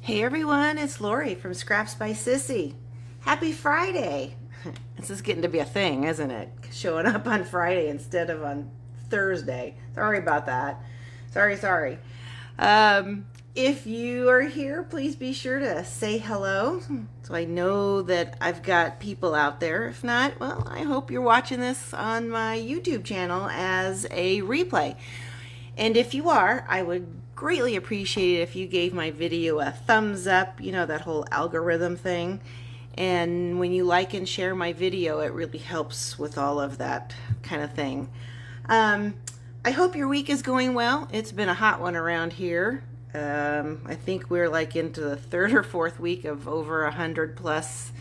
Hey everyone, it's Lori from Scraps by Sissy. Happy Friday! This is getting to be a thing, isn't it? Showing up on Friday instead of on Thursday. Sorry about that. Sorry. If you are here, please be sure to say hello so I know that I've got people out there. If not, well, I hope you're watching this on my YouTube channel as a replay. And if you are, I would greatly appreciate it if you gave my video a thumbs up, you know, that whole algorithm thing. And when you like and share my video, it really helps with all of that kind of thing. I hope your week is going well. It's been a hot one around here. I think we're like into the third or fourth week of over 100 plus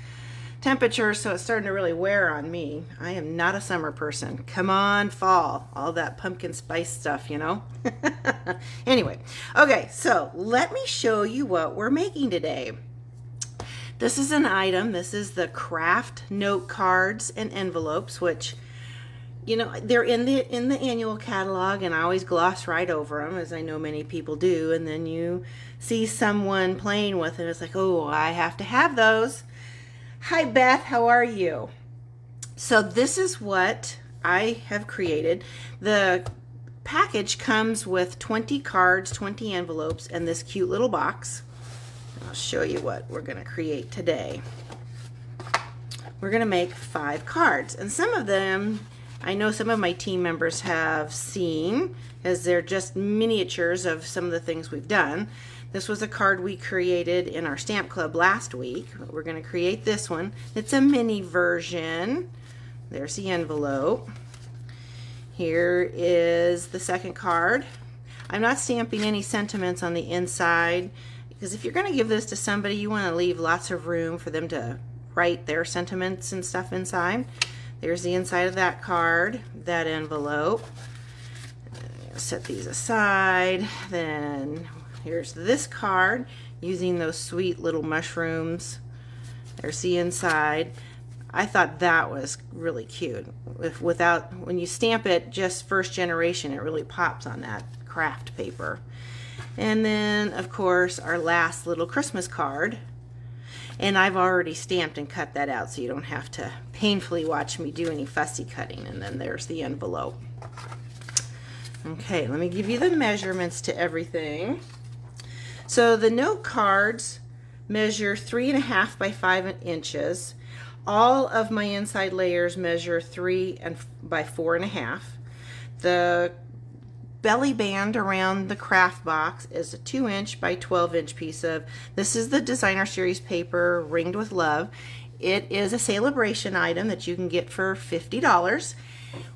temperatures, so it's starting to really wear on me. I am not a summer person. Come on, fall. All that pumpkin spice stuff, you know? Anyway, okay, so let me show you what we're making today. This is an item. This is the Kraft note cards and envelopes, which, you know, they're in the annual catalog, and I always gloss right over them, as I know many people do, and then you see someone playing with it. It's like, oh, I have to have those. Hi Beth, how are you? So this is what I have created. The package comes with 20 cards, 20 envelopes, and this cute little box. I'll show you what we're going to create today. We're going to make 5 cards, and some of them I know some of my team members have seen, as they're just miniatures of some of the things we've done. This was a card we created in our stamp club last week. We're going to create this one. It's a mini version. There's the envelope. Here is the second card. I'm not stamping any sentiments on the inside, because if you're going to give this to somebody, you want to leave lots of room for them to write their sentiments and stuff inside. There's the inside of that card, that envelope. Set these aside. Then here's this card using those sweet little mushrooms. There's the inside. I thought that was really cute. When you stamp it just first generation, it really pops on that Kraft paper. And then, of course, our last little Christmas card. And I've already stamped and cut that out, so you don't have to painfully watch me do any fussy cutting. And then there's the envelope. Okay, let me give you the measurements to everything. So the note cards measure 3.5 by 5 inches. All of my inside layers measure 3 by 4.5. The belly band around the Kraft box is a 2-inch by 12-inch piece of, this is the designer series paper, Ringed with Love. It is a celebration item that you can get for $50.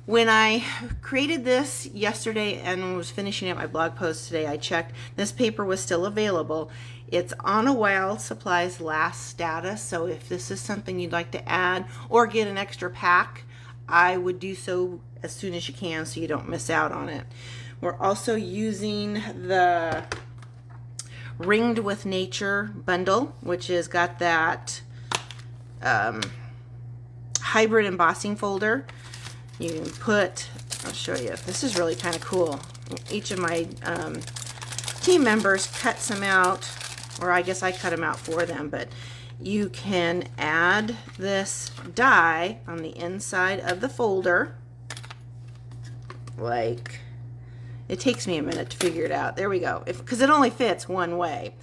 When I created this yesterday and was finishing up my blog post today, I checked. This paper was still available. It's on a while supplies last status, so if this is something you'd like to add or get an extra pack, I would do so as soon as you can so you don't miss out on it. We're also using the Ringed with Nature bundle, which has got that hybrid embossing folder. You can put, I'll show you, this is really kind of cool. Each of my team members cut some out, or I guess I cut them out for them, but you can add this die on the inside of the folder. Like, it takes me a minute to figure it out. There we go, because it only fits one way.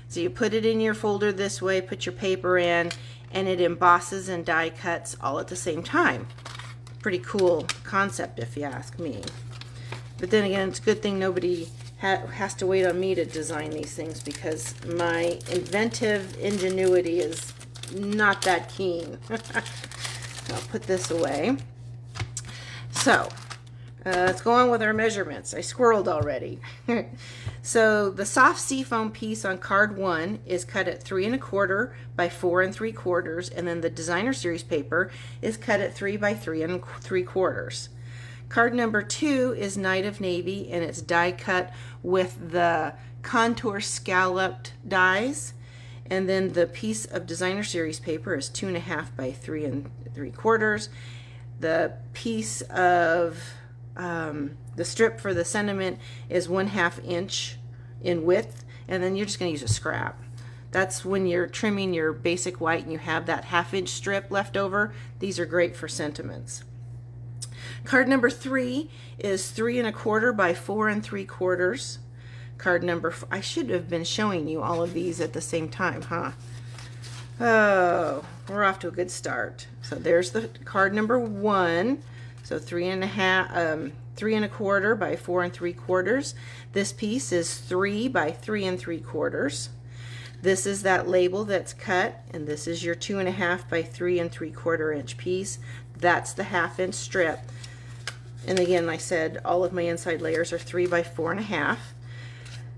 So you put it in your folder this way, put your paper in, and it embosses and die cuts all at the same time. Pretty cool concept if you ask me. But then again, it's a good thing nobody has to wait on me to design these things, because my inventive ingenuity is not that keen. I'll put this away. So let's go on with our measurements. I squirreled already. So the soft seafoam piece on card 1 is cut at 3 1/4 by 4 3/4, and then the designer series paper is cut at 3 by 3 3/4. Card number 2 is Night of Navy, and it's die cut with the contour scalloped dies. And then the piece of designer series paper is 2.5 by 3 3/4. The piece of the strip for the sentiment is 1/2 inch in width, and then you're just going to use a scrap. That's when you're trimming your basic white and you have that 1/2 inch strip left over. These are great for sentiments. Card number 3 is 3 1/4 by 4 3/4. Card number, I should have been showing you all of these at the same time, huh? Oh, we're off to a good start. So there's the card number 1. So 3 1/4 by 4 3/4. This piece is 3 by 3 3/4. This is that label that's cut, and this is your 2 1/2 by 3 3/4 inch piece. That's the 1/2 inch strip. And again, I said all of my inside layers are 3 by 4 1/2.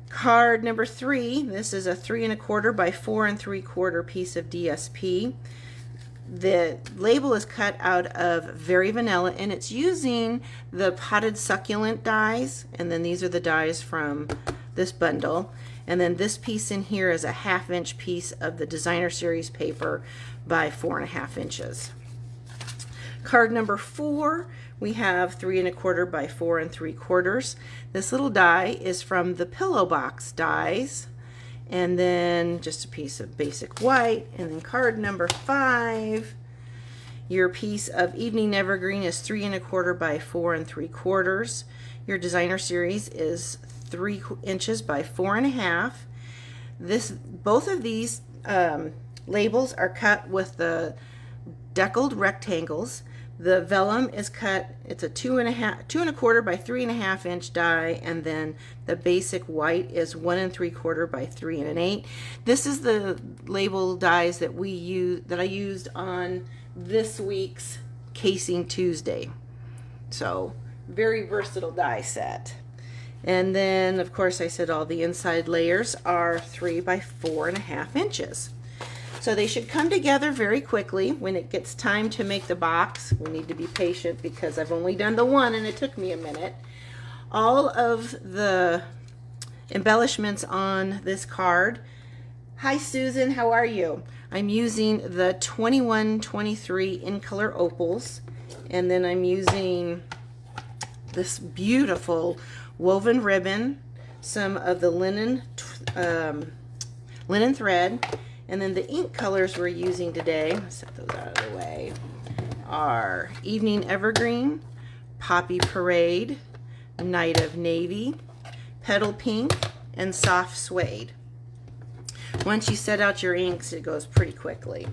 Card number 3, this is a 3 1/4 by 4 3/4 piece of DSP. The label is cut out of Very Vanilla, and it's using the potted succulent dies, and then these are the dies from this bundle. And then this piece in here is a 1/2 inch piece of the Designer Series paper by 4 1/2 inches. Card number 4, we have 3 1/4 by 4 3/4. This little die is from the Pillow Box dies, and then just a piece of basic white. And then card number 5, your piece of Evening Evergreen is 3 1/4 by 4 3/4. Your Designer Series is 3 inches by 4 1/2. Both of these labels are cut with the deckled rectangles. The vellum is cut, it's a 2 1/4 by 3 1/2 inch die, and then the basic white is 1 3/4 by 3 1/8. This is the label dies that I used on this week's Casing Tuesday. So very versatile die set. And then of course I said all the inside layers are 3 by 4 1/2 inches. So they should come together very quickly. When it gets time to make the box, we need to be patient because I've only done the one and it took me a minute. All of the embellishments on this card. Hi Susan, how are you? I'm using the 2123 in color opals, and then I'm using this beautiful woven ribbon, some of the linen thread, and then the ink colors we're using today, let's set those out of the way, are Evening Evergreen, Poppy Parade, Night of Navy, Petal Pink, and Soft Suede. Once you set out your inks, it goes pretty quickly.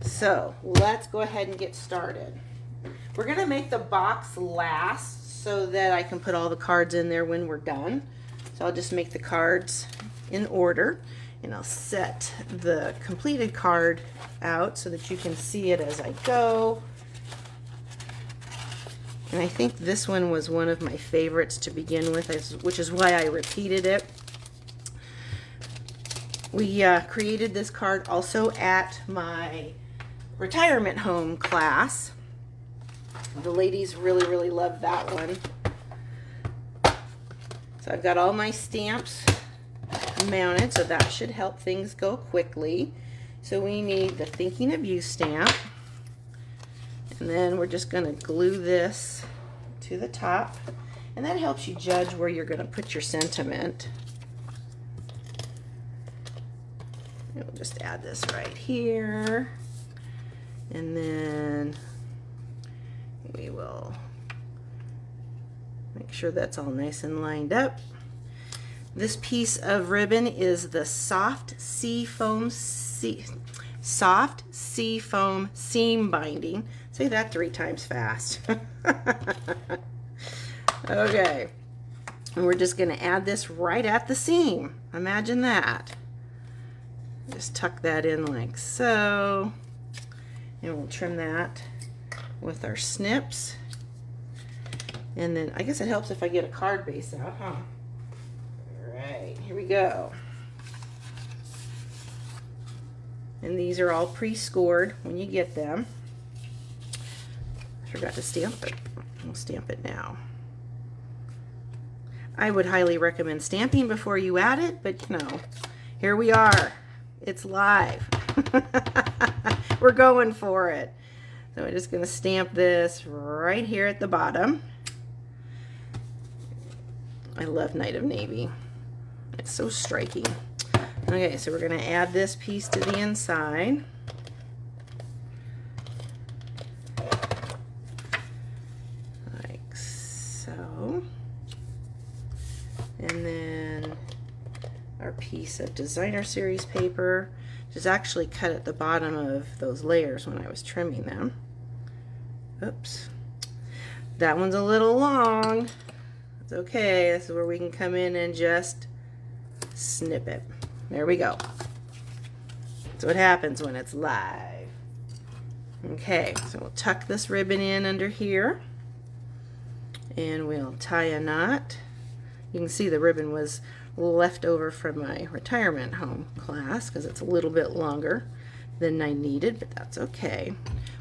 So let's go ahead and get started. We're going to make the box last so that I can put all the cards in there when we're done. So I'll just make the cards in order, and I'll set the completed card out so that you can see it as I go. And I think this one was one of my favorites to begin with, which is why I repeated it. We created this card also at my retirement home class. The ladies really, really loved that one. So I've got all my stamps mounted, so that should help things go quickly. So we need the Thinking of You stamp, and then we're just going to glue this to the top, and that helps you judge where you're going to put your sentiment. We'll just add this right here, and then we will make sure that's all nice and lined up. This piece of ribbon is the Soft Sea Foam Seam Binding. Say that 3 times fast. Okay, and we're just going to add this right at the seam. Imagine that. Just tuck that in like so, and we'll trim that with our snips. And then I guess it helps if I get a card base out, huh? All right, here we go. And these are all pre-scored when you get them. I forgot to stamp it. We'll stamp it now. I would highly recommend stamping before you add it, but you know, here we are. It's live. We're going for it. So we're just going to stamp this right here at the bottom. I love Night of Navy. It's so striking. Okay, so we're going to add this piece to the inside. Like so. And then our piece of designer series paper, which is actually cut at the bottom of those layers when I was trimming them. Oops. That one's a little long. It's okay. This is where we can come in and just snip it. There we go. That's what happens when it's live. Okay, so we'll tuck this ribbon in under here and we'll tie a knot. You can see the ribbon was left over from my retirement home class because it's a little bit longer than I needed, but that's okay.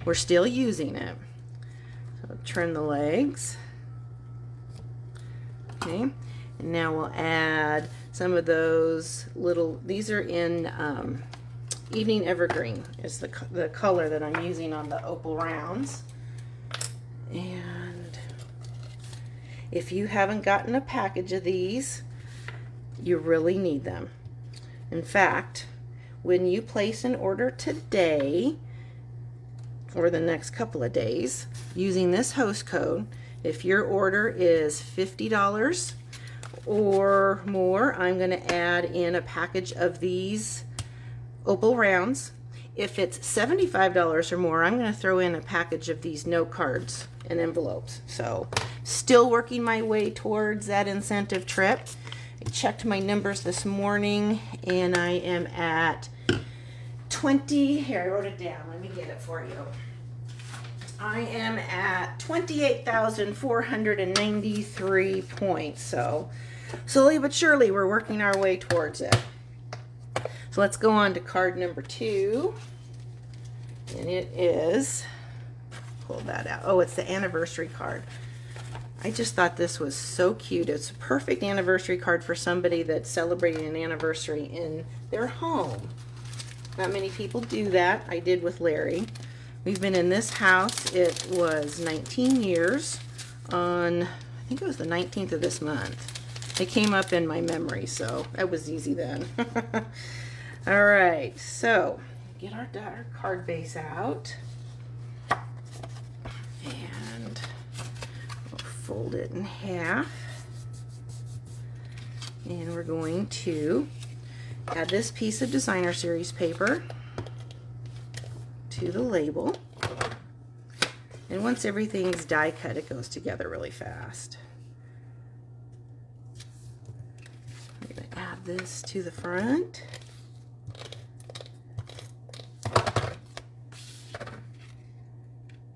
We're still using it. So trim the legs. Okay, and now we'll add some of those little, these are in Evening Evergreen is the color that I'm using on the opal rounds. And if you haven't gotten a package of these, you really need them. In fact, when you place an order today or the next couple of days using this host code, if your order is $50 or more, I'm going to add in a package of these opal rounds. If it's $75 or more, I'm going to throw in a package of these note cards and envelopes. So still working my way towards that incentive trip. I checked my numbers this morning and I am at 20, here I wrote it down, let me get it for you. I am at 28,493 points. So slowly but surely we're working our way towards it. So let's go on to card number 2. And it is, pull that out. Oh, it's the anniversary card. I just thought this was so cute. It's a perfect anniversary card for somebody that's celebrating an anniversary in their home. Not many people do that. I did with Larry. We've been in this house, it was 19 years on, I think it was the 19th of this month. It came up in my memory, so that was easy then. All right, so get our card base out. And we'll fold it in half. And we're going to add this piece of designer series paper to the label. And once everything's die cut, it goes together really fast. I'm going to add this to the front.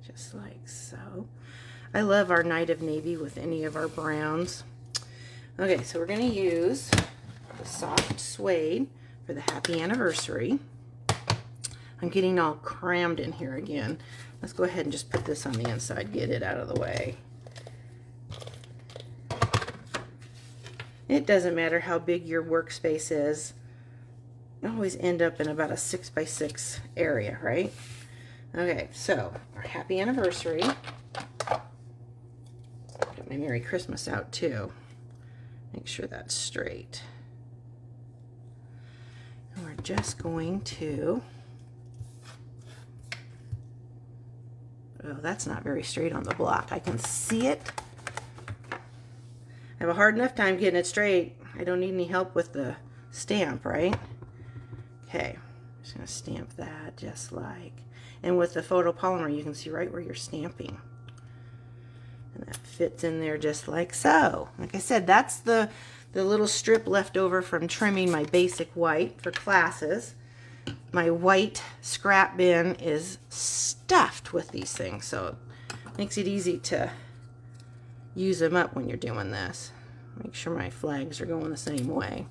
Just like so. I love our Night of Navy with any of our browns. Okay, so we're going to use the soft suede for the happy anniversary. I'm getting all crammed in here again. Let's go ahead and just put this on the inside, get it out of the way. It doesn't matter how big your workspace is. You always end up in about a 6x6 area, right? Okay, so our happy anniversary. Get my Merry Christmas out too. Make sure that's straight. And we're just going to, oh, that's not very straight on the block. I can see it. I have a hard enough time getting it straight. I don't need any help with the stamp, right? Okay, I'm just going to stamp that just like, and with the photopolymer you can see right where you're stamping. And that fits in there just like so. Like I said, that's the little strip left over from trimming my basic white for classes. My white scrap bin is stuffed with these things, so it makes it easy to use them up when you're doing this. Make sure my flags are going the same way.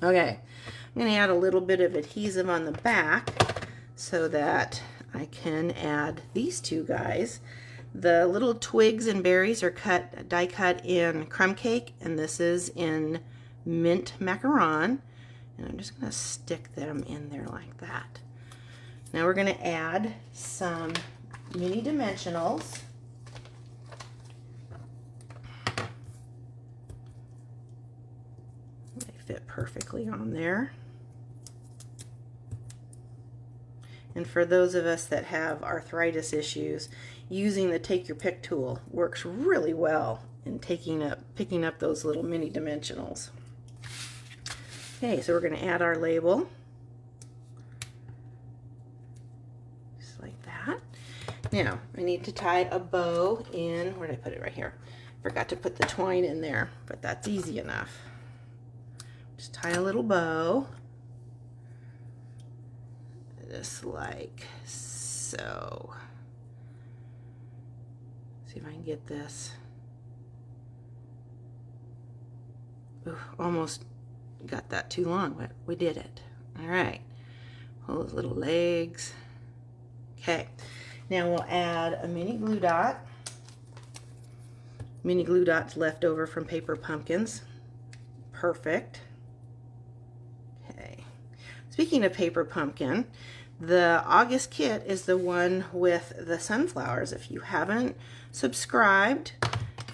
Okay, I'm going to add a little bit of adhesive on the back so that I can add these two guys. The little twigs and berries are die cut in crumb cake, and this is in mint macaron. And I'm just going to stick them in there like that. Now we're going to add some mini dimensionals. They fit perfectly on there. And for those of us that have arthritis issues, using the Take Your Pick tool works really well in picking up those little mini dimensionals. Okay, so we're going to add our label. Just like that. Now, I need to tie a bow in. Where did I put it? Right here. Forgot to put the twine in there, but that's easy enough. Just tie a little bow. Just like so. See if I can get this. Ooh, almost got that too long, but we did it. All right. Pull those little legs. Okay. Now we'll add a mini glue dot. Mini glue dots left over from paper pumpkins. Perfect. Okay. Speaking of paper pumpkin, the August kit is the one with the sunflowers. If you haven't subscribed,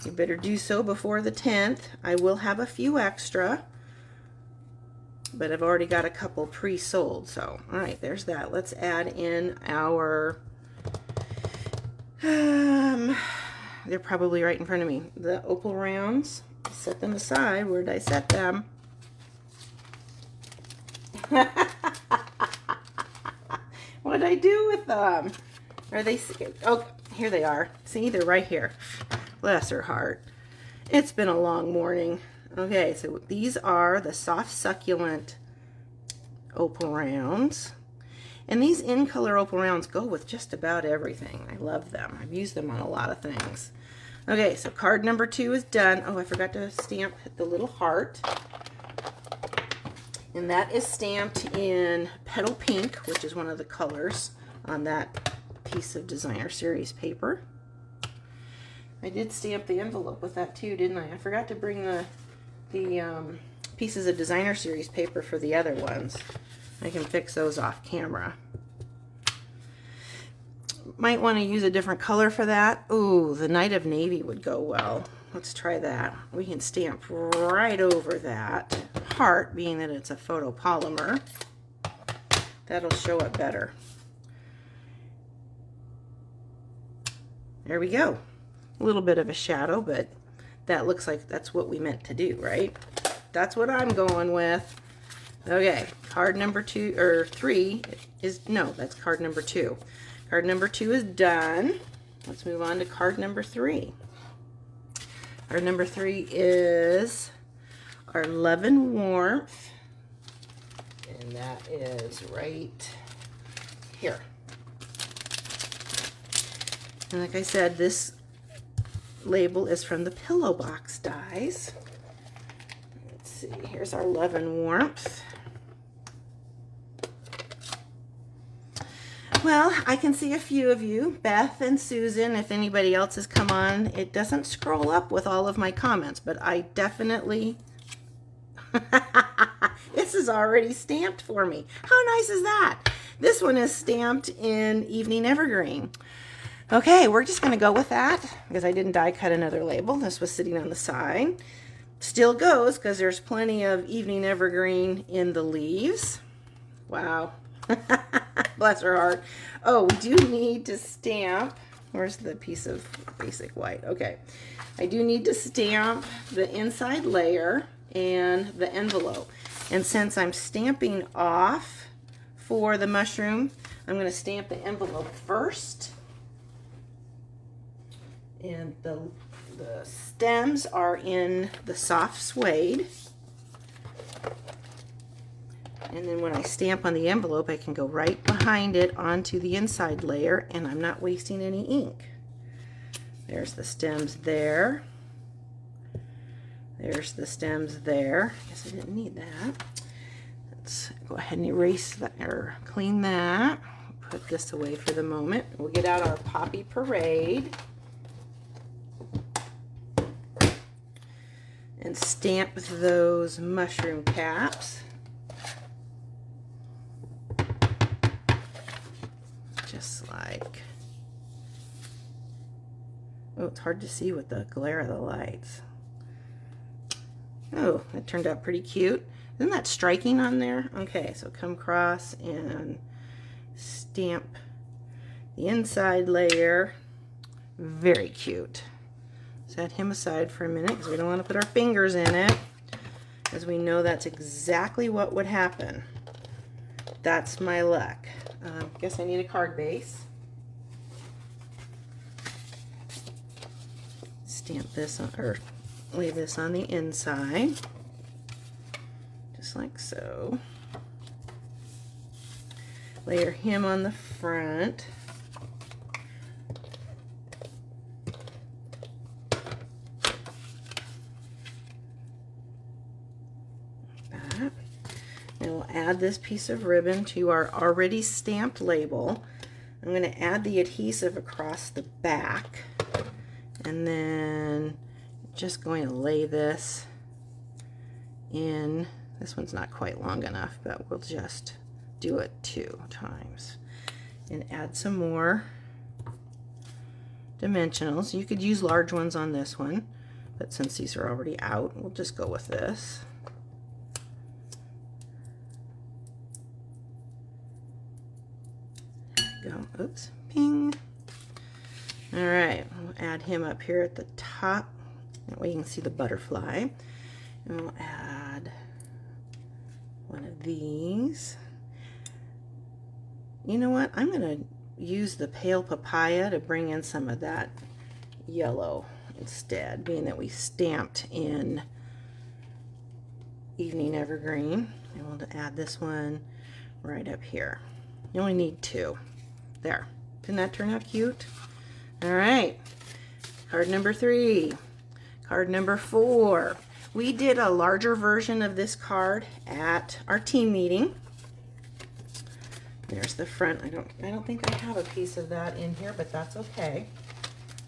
you better do so before the 10th. I will have a few extra, but I've already got a couple pre-sold. So, all right, there's that. Let's add in our, they're probably right in front of me, the opal rounds. Set them aside. Where did I set them? What did I do with them? Are they, oh, here they are. See, they're right here. Bless her heart. It's been a long morning. Okay, so these are the soft succulent opal rounds. And these in color opal rounds go with just about everything. I love them. I've used them on a lot of things. Okay, so card number 2 is done. Oh, I forgot to stamp the little heart. And that is stamped in Petal Pink, which is one of the colors on that piece of Designer Series paper. I did stamp the envelope with that too, didn't I? I forgot to bring the pieces of Designer Series paper for the other ones. I can fix those off camera. Might want to use a different color for that. Ooh, the Night of Navy would go well. Let's try that. We can stamp right over that heart, being that it's a photopolymer. That'll show it better. There we go. A little bit of a shadow, but that looks like that's what we meant to do, right? That's what I'm going with. Okay, card number 2 or 3 is, no, that's card number 2. Card number 2 is done. Let's move on to card number 3. Card number 3 is our Love and Warmth, and that is right here. And like I said, this label is from the Pillow Box dies. Let's see, here's our Love and Warmth. Well, I can see a few of you, Beth and Susan. If anybody else has come on, it doesn't scroll up with all of my comments, but I definitely, this is already stamped for me. How nice is that? This one is stamped in Evening Evergreen. Okay, we're just going to go with that because I didn't die cut another label. This was sitting on the side. Still goes because there's plenty of Evening Evergreen in the leaves. Wow. Bless her heart. Oh, we do need to stamp. Where's the piece of basic white? Okay. I do need to stamp the inside layer and the envelope. And since I'm stamping off for the mushroom, I'm going to stamp the envelope first. And the stems are in the soft suede. And then when I stamp on the envelope, I can go right behind it onto the inside layer, and I'm not wasting any ink. There's the stems there. There's the stems there. I guess I didn't need that. Let's go ahead and erase that, or clean that. Put this away for the moment. We'll get out our Poppy Parade and stamp those mushroom caps. Just like, oh, it's hard to see with the glare of the lights. Oh, that turned out pretty cute. Isn't that striking on there? Okay, so come across and stamp the inside layer. Very cute. Set him aside for a minute because we don't want to put our fingers in it, because we know that's exactly what would happen. That's my luck. Guess I need a card base. Stamp this on, or lay this on the inside, just like so. Layer him on the front. And we'll add this piece of ribbon to our already stamped label. I'm going to add the adhesive across the back, and then just going to lay this in. This one's not quite long enough, but we'll just do it 2 times and add some more dimensionals. You could use large ones on this one, but since these are already out, we'll just go with this. Go. Oops. Ping. All right. We'll add him up here at the top. That way you can see the butterfly. And we'll add one of these. You know what? I'm going to use the pale papaya to bring in some of that yellow instead, being that we stamped in Evening Evergreen. And we'll add this one right up here. You only need 2. There. Didn't that turn out cute? All right. Card number 3. Card number 4. We did a larger version of this card at our team meeting. There's the front. I don't think I have a piece of that in here, but that's okay.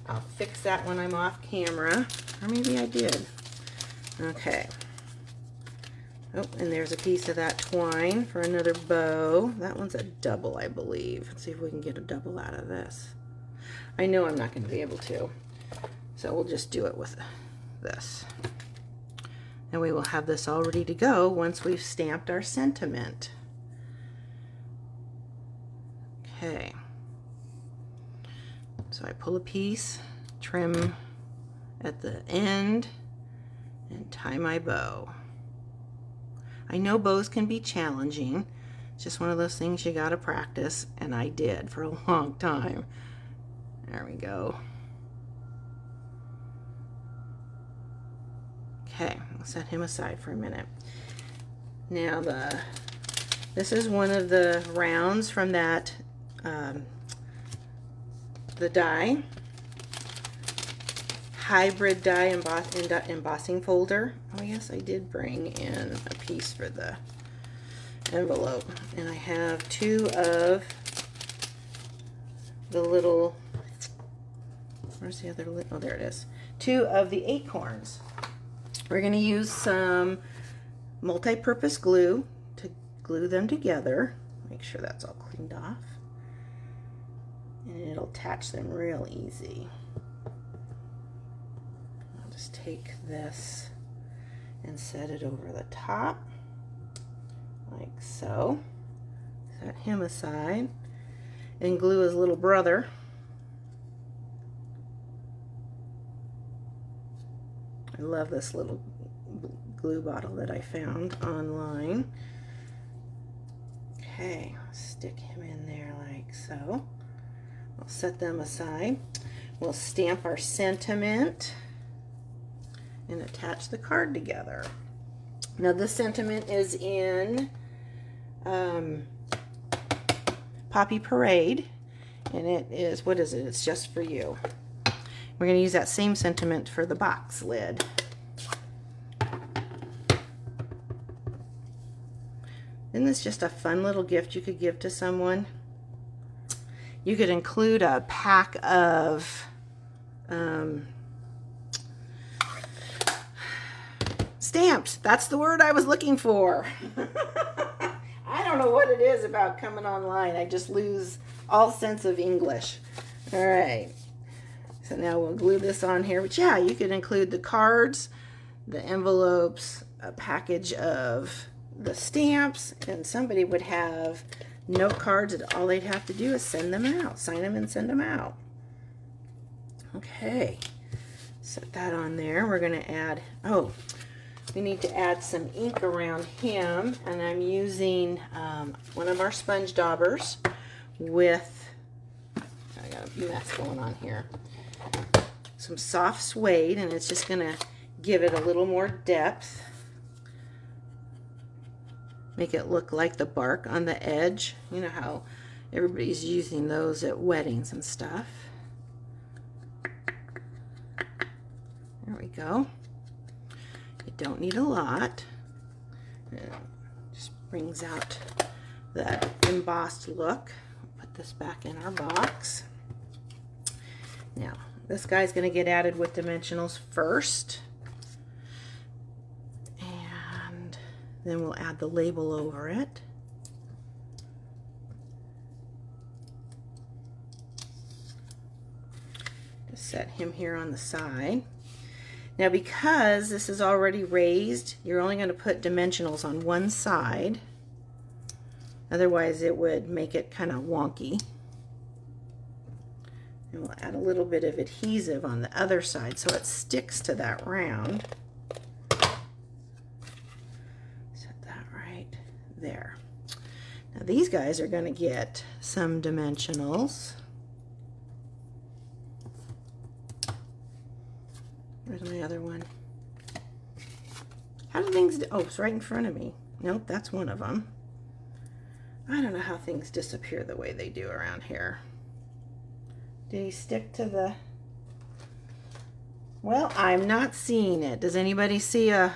I'll fix that when I'm off camera. Or maybe I did. Okay. Oh, and there's a piece of that twine for another bow. That one's a double, I believe. Let's see if we can get a double out of this. I know I'm not going to be able to, so we'll just do it with this. And we will have this all ready to go once we've stamped our sentiment. Okay. So I pull a piece, trim at the end, and tie my bow. I know bows can be challenging. It's just one of those things you gotta practice, and I did for a long time. There we go. Okay, I'll set him aside for a minute. Now this is one of the rounds from that the die, hybrid die embossing folder. Oh yes, I did bring in a piece for the envelope, and I have 2 of the little, where's the other, oh there it is, 2 of the acorns. We're going to use some multi-purpose glue to glue them together. Make sure that's all cleaned off, and it'll attach them real easy. I'll just take this and set it over the top like so. Set him aside and glue his little brother. I love this little glue bottle that I found online. Okay, stick him in there like so. We'll set them aside. We'll stamp our sentiment and attach the card together. Now this sentiment is in Poppy Parade, and it is, what is it? It's Just For You. We're going to use that same sentiment for the box lid. Isn't this just a fun little gift you could give to someone? You could include a pack of stamps. That's the word I was looking for. I don't know what it is about coming online. I just lose all sense of English. All right. So now we'll glue this on here. But yeah, you could include the cards, the envelopes, a package of the stamps, and somebody would have note cards, all they'd have to do is send them out, sign them and send them out. Okay, set that on there. We're going to add, oh, we need to add some ink around him, and I'm using one of our sponge daubers with, I got a mess going on here, some soft suede, and it's just going to give it a little more depth. Make it look like the bark on the edge. You know how everybody's using those at weddings and stuff. There we go. You don't need a lot. It just brings out that embossed look. Put this back in our box. Now, this guy's going to get added with dimensionals first. Then we'll add the label over it. Just set him here on the side. Now, because this is already raised, you're only going to put dimensionals on one side. Otherwise, it would make it kind of wonky. And we'll add a little bit of adhesive on the other side so it sticks to that round. There. Now these guys are going to get some dimensionals. Where's my other one? How do things, oh, it's right in front of me. Nope, that's one of them. I don't know how things disappear the way they do around here. Did he stick to the, well, I'm not seeing it. Does anybody see a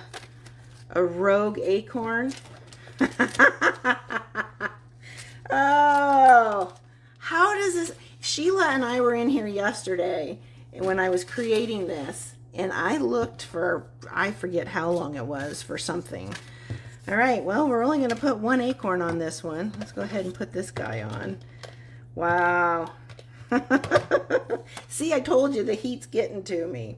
rogue acorn? Oh, how does this, Sheila and I were in here yesterday when I was creating this, and I looked for, I forget how long it was, for something. All right, well, we're only going to put one acorn on this one. Let's go ahead and put this guy on. Wow. See, I told you the heat's getting to me.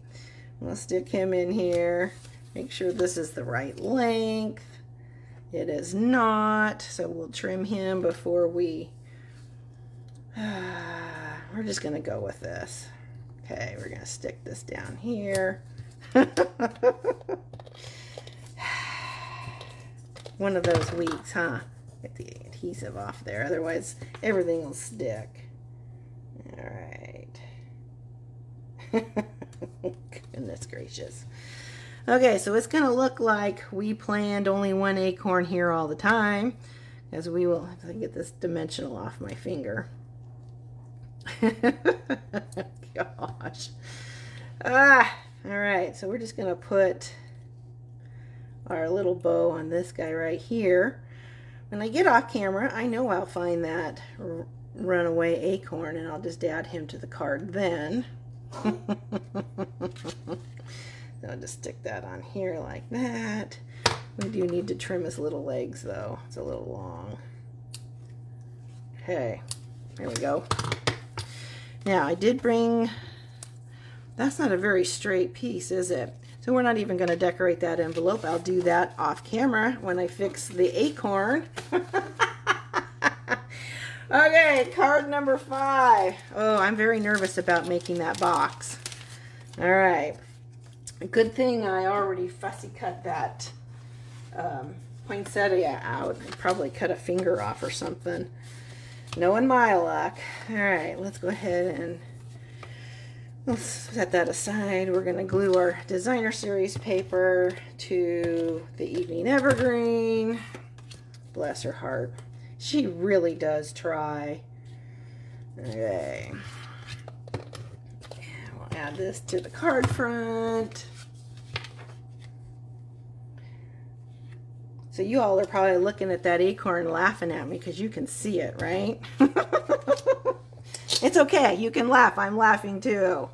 We'll stick him in here. Make sure this is the right length. It is not, so we'll trim him before we, we're just going to go with this. Okay, we're going to stick this down here. One of those weeks, huh? Get the adhesive off there, otherwise everything will stick. All right. Goodness gracious. Okay, so it's going to look like we planned only one acorn here all the time, as we will have to get this dimensional off my finger. Gosh. All right, so we're just going to put our little bow on this guy right here. When I get off camera, I know I'll find that runaway acorn, and I'll just add him to the card then. I'll just stick that on here like that. We do need to trim his little legs though. It's a little long. Okay, there we go. Now I did bring, that's not a very straight piece, is it? So we're not even going to decorate that envelope. I'll do that off camera when I fix the acorn. Okay, card number 5. Oh, I'm very nervous about making that box. All right. A good thing I already fussy cut that poinsettia out. I probably cut a finger off or something. Knowing my luck. All right, let's go ahead and we'll set that aside. We're going to glue our designer series paper to the evening evergreen. Bless her heart. She really does try. Okay. Add this to the card front. So you all are probably looking at that acorn laughing at me because you can see it, right? It's okay. You can laugh. I'm laughing too.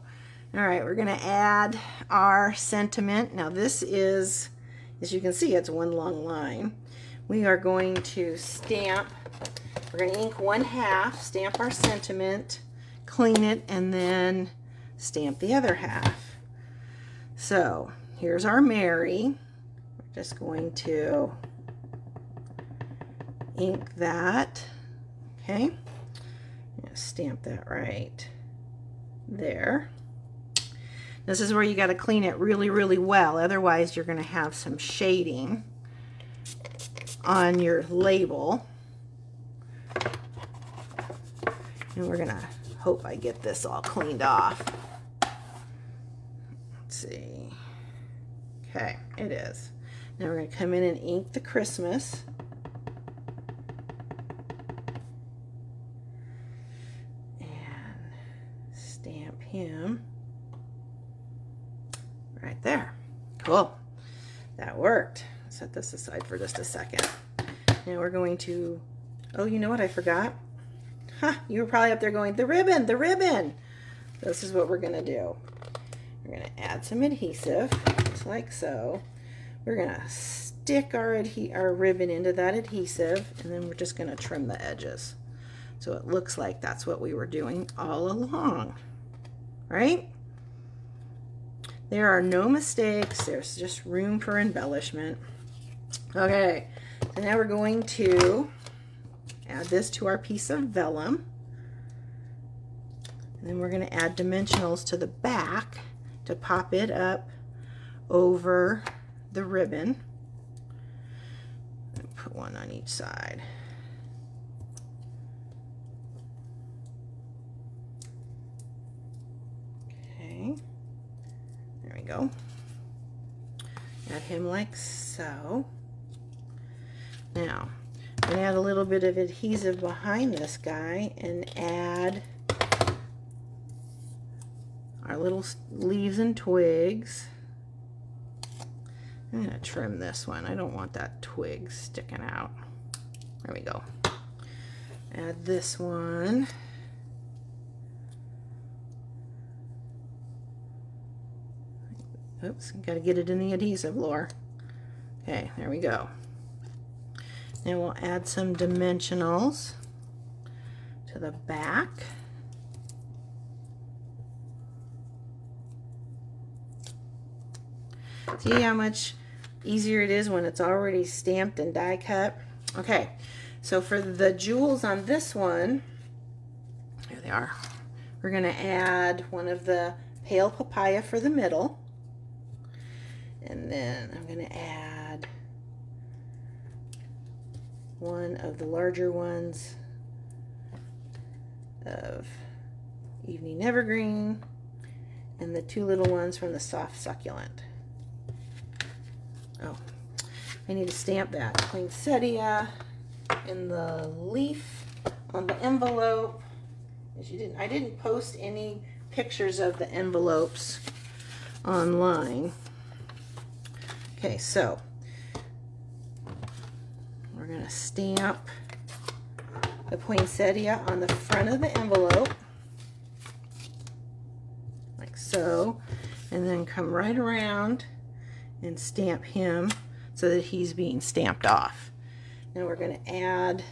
All right, we're going to add our sentiment. Now this is, as you can see, it's one long line. We are going to stamp, we're going to ink 1/2, stamp our sentiment, clean it, and then stamp the other half. So here's our Mary. We're just going to ink that Okay, stamp that right there. This is where you got to clean it really, really well. Otherwise, you're going to have some shading on your label. And we're going to hope I get this all cleaned off. Let's see. Okay, it is. Now we're going to come in and ink the Christmas. And stamp him right there. Cool. That worked. Set this aside for just a second. Now we're going to, oh, you know what I forgot? You were probably up there going, the ribbon, the ribbon. This is what we're going to do. We're going to add some adhesive, just like so. We're going to stick our ribbon into that adhesive, and then we're just going to trim the edges. So it looks like that's what we were doing all along, right? There are no mistakes. There's just room for embellishment. Okay, so now we're going to add this to our piece of vellum. And then we're going to add dimensionals to the back to pop it up over the ribbon. And put one on each side. Okay, there we go. Add him like so. Now, I'm going to add a little bit of adhesive behind this guy and add our little leaves and twigs. I'm going to trim this one. I don't want that twig sticking out. There we go. Add this one. Oops, got to get it in the adhesive, Laura. Okay, there we go. Now we'll add some dimensionals to the back. See how much easier it is when it's already stamped and die cut? Okay, so for the jewels on this one, here they are. We're going to add one of the pale papaya for the middle. And then I'm going to add one of the larger ones of Evening Evergreen and the two little ones from the Soft Succulent. Oh, I need to stamp that poinsettia in the leaf on the envelope. As you didn't, I didn't post any pictures of the envelopes online. Okay, so we're going to stamp the poinsettia on the front of the envelope, like so, and then come right around and stamp him so that he's being stamped off. Now we're going to add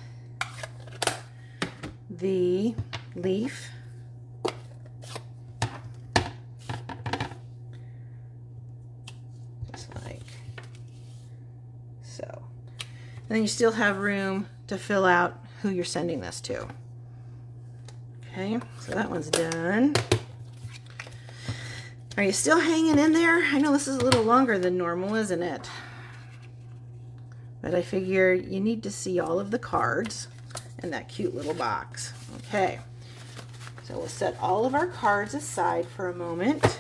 the leaf. And then you still have room to fill out who you're sending this to. Okay, so that one's done. Are you still hanging in there? I know this is a little longer than normal, isn't it? But I figure you need to see all of the cards in that cute little box. Okay, so we'll set all of our cards aside for a moment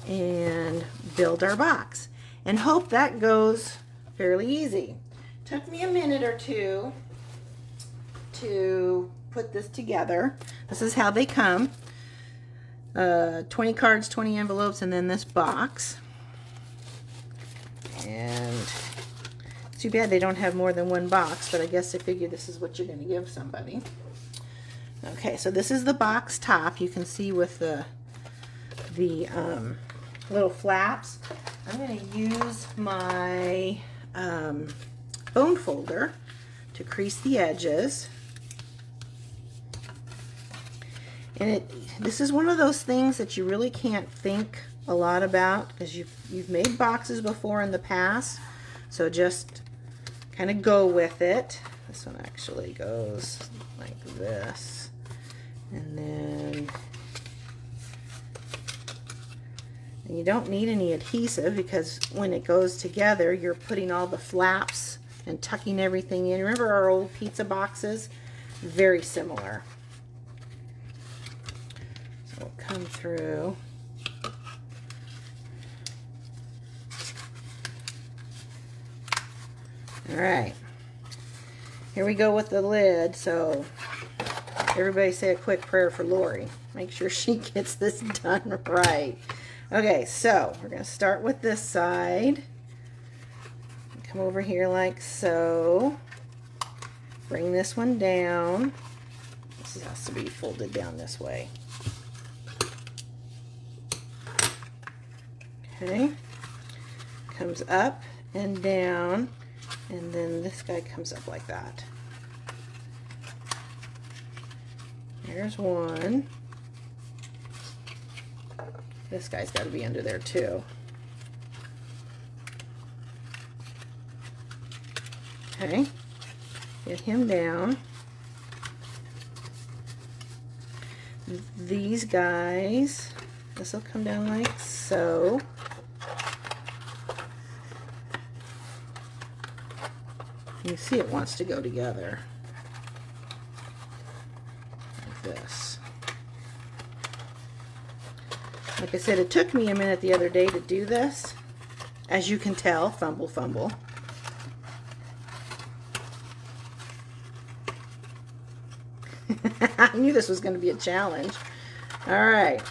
and build our box. And hope that goes fairly easy. Took me a minute or two to put this together. This is how they come. 20 cards, 20 envelopes, and then this box. And it's too bad they don't have more than one box, but I guess I figure this is what you're going to give somebody. Okay, so this is the box top. You can see with the little flaps. I'm going to use my bone folder to crease the edges. And this is one of those things that you really can't think a lot about because you've made boxes before in the past, so just kind of go with it. this one actually goes like this. And then you don't need any adhesive because when it goes together, you're putting all the flaps and tucking everything in. Remember our old pizza boxes? Very similar. So we'll come through. All right. Here we go with the lid. So everybody say a quick prayer for Lori. Make sure she gets this done right. Okay, so we're going to start with this side. Come over here like so. Bring this one down. This has to be folded down this way. Okay. Comes up and down. And then this guy comes up like that. There's one. This guy's got to be under there too. Okay. Get him down. These guys, this will come down like so. You see it wants to go together like this. Like I said, it took me a minute the other day to do this. As you can tell, fumble, fumble. I knew this was going to be a challenge. All right.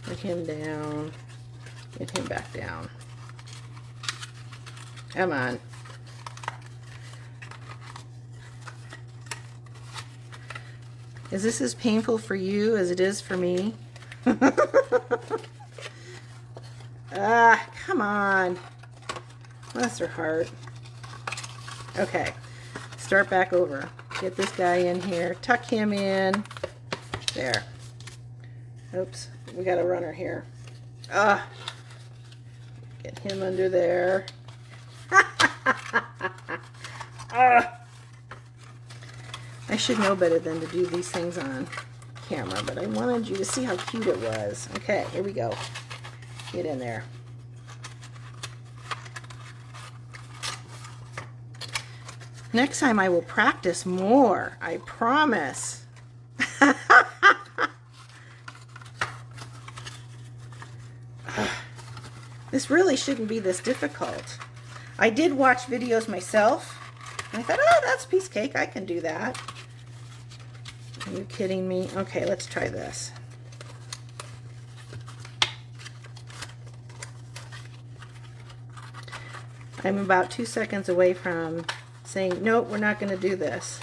Put him down. Get him back down. Come on. Is this as painful for you as it is for me? Come on. Bless her heart. Okay. Start back over. Get this guy in here. Tuck him in. There. Oops. We got a runner here. Get him under there. I should know better than to do these things on camera, but I wanted you to see how cute it was. Okay, here we go. Get in there. Next time I will practice more. I promise. This really shouldn't be this difficult. I did watch videos myself, and I thought, oh, that's a piece of cake. I can do that. Are you kidding me? Okay, let's try this. I'm about 2 seconds away from saying, nope, we're not going to do this.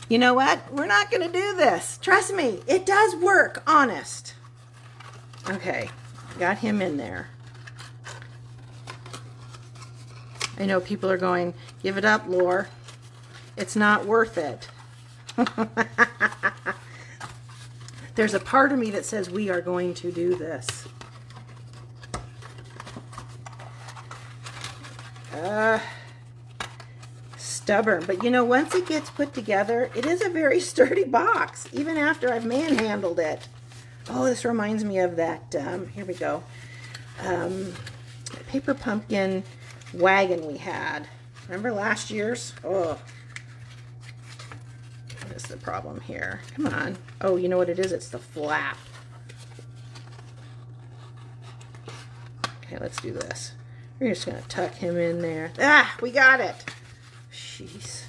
You know what? We're not going to do this. Trust me, it does work, honest. Okay, got him in there. I know people are going, give it up, Lore. It's not worth it. There's a part of me that says we are going to do this. Stubborn, but you know, once it gets put together, it is a very sturdy box, even after I've manhandled it. Oh, this reminds me of that, here we go, paper pumpkin wagon we had. Remember last year's? Oh, what is the problem here? Come on. Oh, you know what it is? It's the flap. Okay, let's do this. We're just going to tuck him in there. Ah, we got it. Jeez.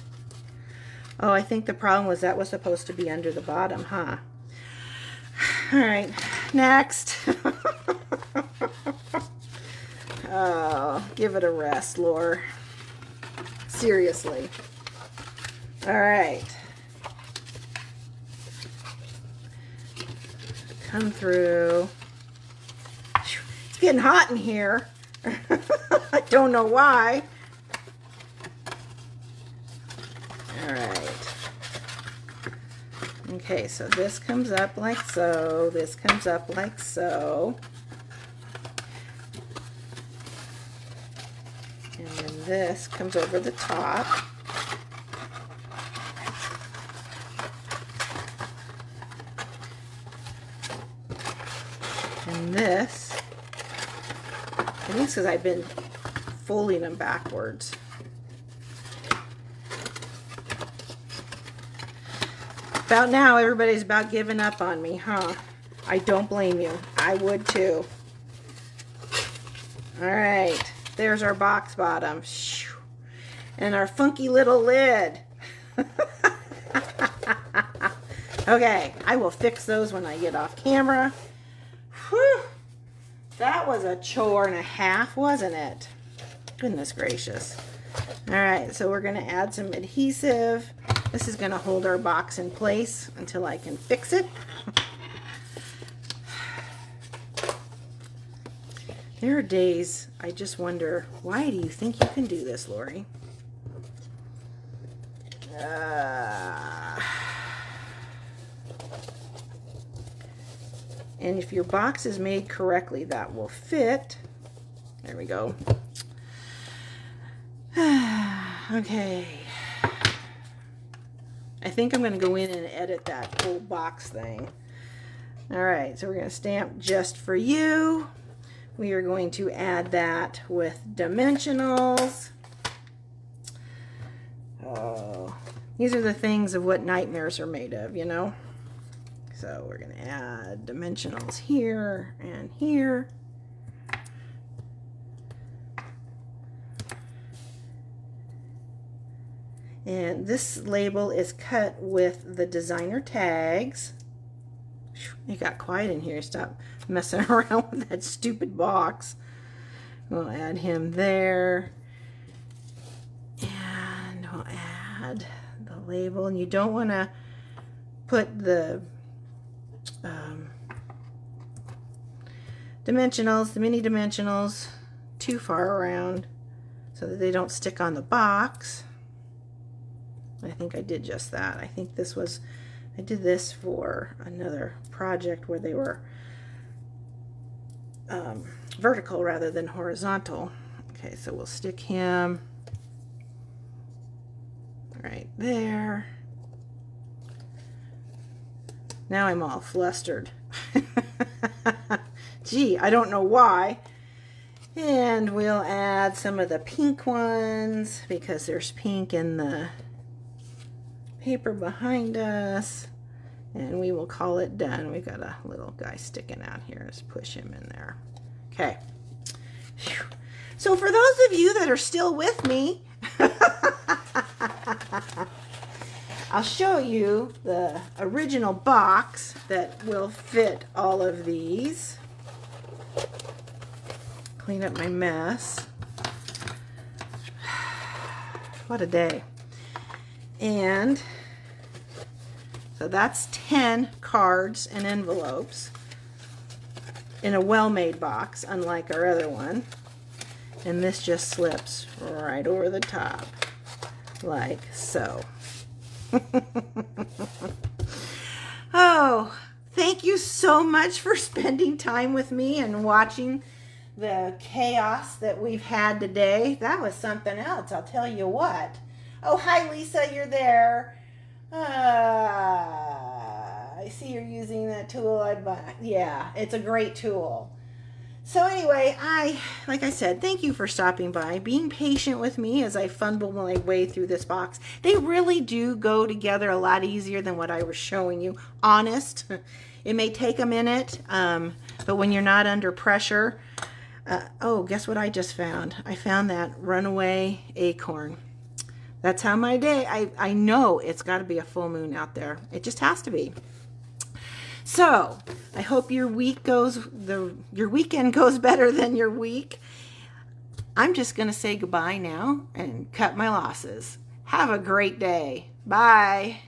Oh, I think the problem was that was supposed to be under the bottom, huh? All right, next. Oh, give it a rest, Lore. Seriously. All right. Come through. It's getting hot in here. I don't know why. All right. Okay, so this comes up like so. This comes up like so. And then this comes over the top. And this, I think it's because I've been folding them backwards. About now, everybody's about giving up on me, huh? I don't blame you. I would too. All right, there's our box bottom. And our funky little lid. Okay, I will fix those when I get off camera. Whew. That was a chore and a half, wasn't it? Goodness gracious. All right, so we're going to add some adhesive. This is going to hold our box in place until I can fix it. There are days I just wonder, why do you think you can do this, Lori? And if your box is made correctly, that will fit. There we go. Okay. I think I'm going to go in and edit that whole box thing. All right, so we're going to stamp just for you. We are going to add that with dimensionals. Oh, these are the things of what nightmares are made of, you know? So we're going to add dimensionals here and here. And this label is cut with the designer tags. It got quiet in here. Stop messing around with that stupid box. We'll add him there. And we'll add the label. And you don't want to put the dimensionals, the mini dimensionals, too far around so that they don't stick on the box. I think I did just that. I think this was, I did this for another project where they were vertical rather than horizontal. Okay, so we'll stick him right there. Now I'm all flustered. Gee, I don't know why. And we'll add some of the pink ones because there's pink in the paper behind us. And we will call it done. We've got a little guy sticking out here. Let's push him in there. Okay. Whew. So for those of you that are still with me, I'll show you the original box that will fit all of these. Clean up my mess. What a day. And so that's 10 cards and envelopes in a well-made box, unlike our other one. And this just slips right over the top, like so. Oh, thank you so much for spending time with me and watching the chaos that we've had today. That was something else, I'll tell you what. Oh, hi Lisa, you're there. I see you're using that tool. Yeah, it's a great tool. So anyway, like I said, thank you for stopping by, being patient with me as I fumble my way through this box. They really do go together a lot easier than what I was showing you. Honest, it may take a minute, but when you're not under pressure. Oh, guess what I just found? I found that runaway acorn. That's how my day, I know it's got to be a full moon out there. It just has to be. So, I hope your weekend goes better than your week. I'm just going to say goodbye now and cut my losses. Have a great day. Bye.